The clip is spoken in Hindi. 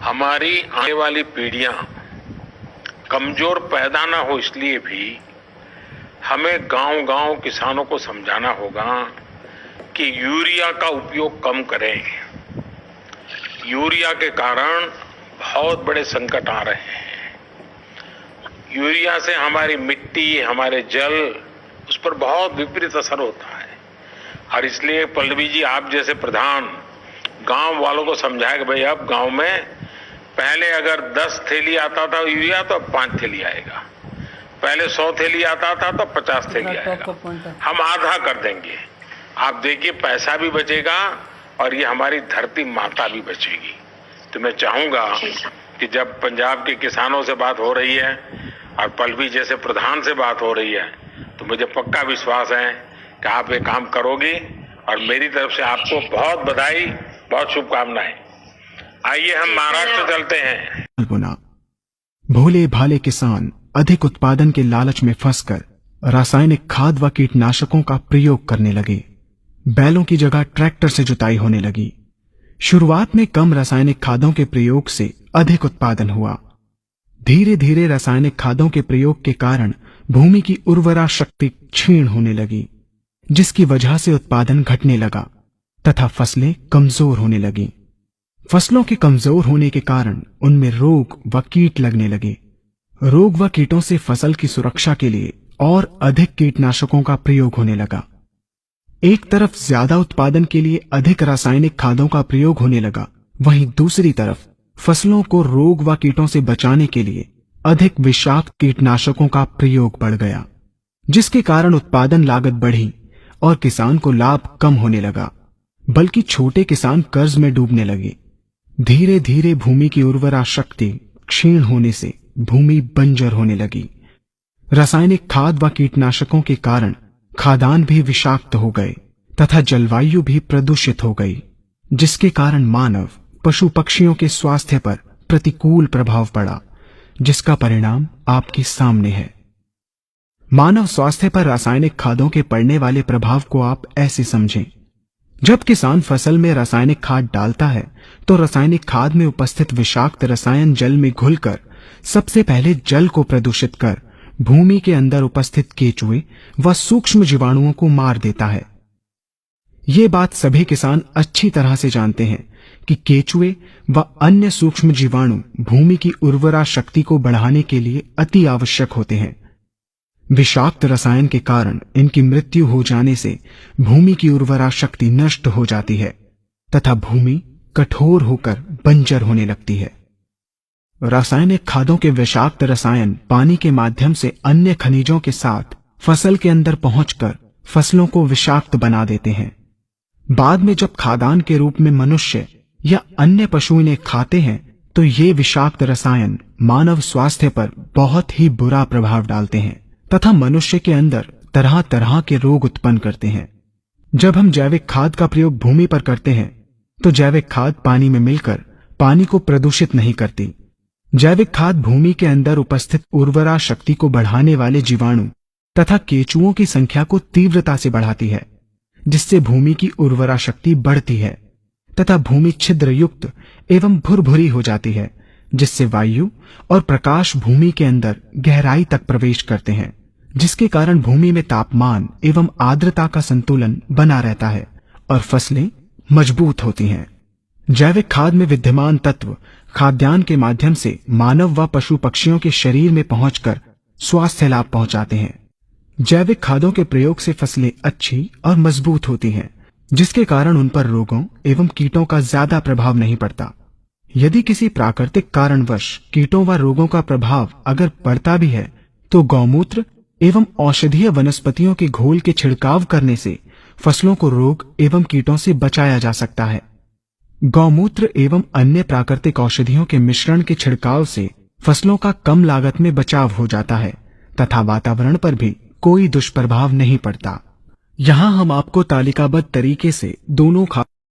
हमारी आने वाली पीढ़ियां कमजोर पैदा ना हो, इसलिए भी हमें गांव-गांव किसानों को समझाना होगा कि यूरिया का उपयोग कम करें। यूरिया के कारण बहुत बड़े संकट आ रहे हैं। यूरिया से हमारी मिट्टी, हमारे जल, उस पर बहुत विपरीत असर होता है। और इसलिए पल्लवी जी, आप जैसे प्रधान गांव वालों को समझाए कि भाई अब गांव में पहले अगर 10 थैली आता था यूरिया तो अब 5 थैली आएगा, पहले 100 थैली आता था तो 50 थैली आएगा, हम आधा कर देंगे। आप देखिए पैसा भी बचेगा और ये हमारी धरती माता भी बचेगी। तो मैं चाहूंगा कि जब पंजाब के किसानों से बात हो रही है और पल्लवी जैसे प्रधान से बात हो रही है, तो मुझे पक्का विश्वास है कि आप ये काम करोगी और मेरी तरफ से आपको बहुत बधाई, बहुत शुभकामनाएं। आइए हम महाराष्ट्र चलते हैं। भोले भाले किसान अधिक उत्पादन के लालच में फंसकर रासायनिक खाद व कीटनाशकों का प्रयोग करने लगे। बैलों की जगह ट्रैक्टर से जुताई होने लगी। शुरुआत में कम रासायनिक खादों के प्रयोग से अधिक उत्पादन हुआ। धीरे धीरे रासायनिक खादों के प्रयोग के कारण भूमि की उर्वरा शक्ति क्षीण होने लगी, जिसकी वजह से उत्पादन घटने लगा तथा फसलें कमजोर होने लगी। फसलों के कमजोर होने के कारण उनमें रोग व कीट लगने लगे। रोग व कीटों से फसल की सुरक्षा के लिए और अधिक कीटनाशकों का प्रयोग होने लगा। एक तरफ ज्यादा उत्पादन के लिए अधिक रासायनिक खादों का प्रयोग होने लगा, वहीं दूसरी तरफ फसलों को रोग व कीटों से बचाने के लिए अधिक विषाक्त कीटनाशकों का प्रयोग बढ़ गया, जिसके कारण उत्पादन लागत बढ़ी और किसान को लाभ कम होने लगा, बल्कि छोटे किसान कर्ज में डूबने लगे। धीरे धीरे भूमि की उर्वरा शक्ति क्षीण होने से भूमि बंजर होने लगी। रासायनिक खाद व कीटनाशकों के कारण खाद्यान्न भी विषाक्त हो गए तथा जलवायु भी प्रदूषित हो गई, जिसके कारण मानव, पशु पक्षियों के स्वास्थ्य पर प्रतिकूल प्रभाव पड़ा, जिसका परिणाम आपके सामने है। मानव स्वास्थ्य पर रासायनिक खादों के पड़ने वाले प्रभाव को आप ऐसे समझें। जब किसान फसल में रासायनिक खाद डालता है तो रासायनिक खाद में उपस्थित विषाक्त रसायन जल में घुलकर सबसे पहले जल को प्रदूषित कर भूमि के अंदर उपस्थित केचुए व सूक्ष्म जीवाणुओं को मार देता है। ये बात सभी किसान अच्छी तरह से जानते हैं कि केचुए व अन्य सूक्ष्म जीवाणु भूमि की उर्वरा शक्ति को बढ़ाने के लिए अति आवश्यक होते हैं। विषाक्त रसायन के कारण इनकी मृत्यु हो जाने से भूमि की उर्वरा शक्ति नष्ट हो जाती है तथा भूमि कठोर होकर बंजर होने लगती है। रासायनिक खादों के विषाक्त रसायन पानी के माध्यम से अन्य खनिजों के साथ फसल के अंदर पहुंचकर फसलों को विषाक्त बना देते हैं। बाद में जब खाद्यान्न के रूप में मनुष्य या अन्य पशु इन्हें खाते हैं तो ये विषाक्त रसायन मानव स्वास्थ्य पर बहुत ही बुरा प्रभाव डालते हैं तथा मनुष्य के अंदर तरह तरह के रोग उत्पन्न करते हैं। जब हम जैविक खाद का प्रयोग भूमि पर करते हैं तो जैविक खाद पानी में मिलकर पानी को प्रदूषित नहीं करती। जैविक खाद भूमि के अंदर उपस्थित उर्वरा शक्ति को बढ़ाने वाले जीवाणु तथा केचुओं की संख्या को तीव्रता से बढ़ाती है, जिससे भूमि की उर्वरा शक्ति बढ़ती है तथा भूमि छिद्र युक्त एवं भुरभुरी हो जाती है, जिससे वायु और प्रकाश भूमि के अंदर गहराई तक प्रवेश करते हैं, जिसके कारण भूमि में तापमान एवं आर्द्रता का संतुलन बना रहता है और फसलें मजबूत होती हैं। जैविक खाद में विद्यमान तत्व खाद्यान्न के माध्यम से मानव व पशु पक्षियों के शरीर में पहुंचकर स्वास्थ्य लाभ पहुंचाते हैं। जैविक खादों के प्रयोग से फसलें अच्छी और मजबूत होती हैं, जिसके कारण उन पर रोगों एवं कीटों का ज्यादा प्रभाव नहीं पड़ता। यदि किसी प्राकृतिक कारणवश कीटों व रोगों का प्रभाव अगर पड़ता भी है तो गौमूत्र एवं औषधीय वनस्पतियों के घोल के छिड़काव करने से फसलों को रोग एवं कीटों से बचाया जा सकता है। गौमूत्र एवं अन्य प्राकृतिक औषधियों के मिश्रण के छिड़काव से फसलों का कम लागत में बचाव हो जाता है तथा वातावरण पर भी कोई दुष्प्रभाव नहीं पड़ता। यहाँ हम आपको तालिकाबद्ध तरीके से दोनों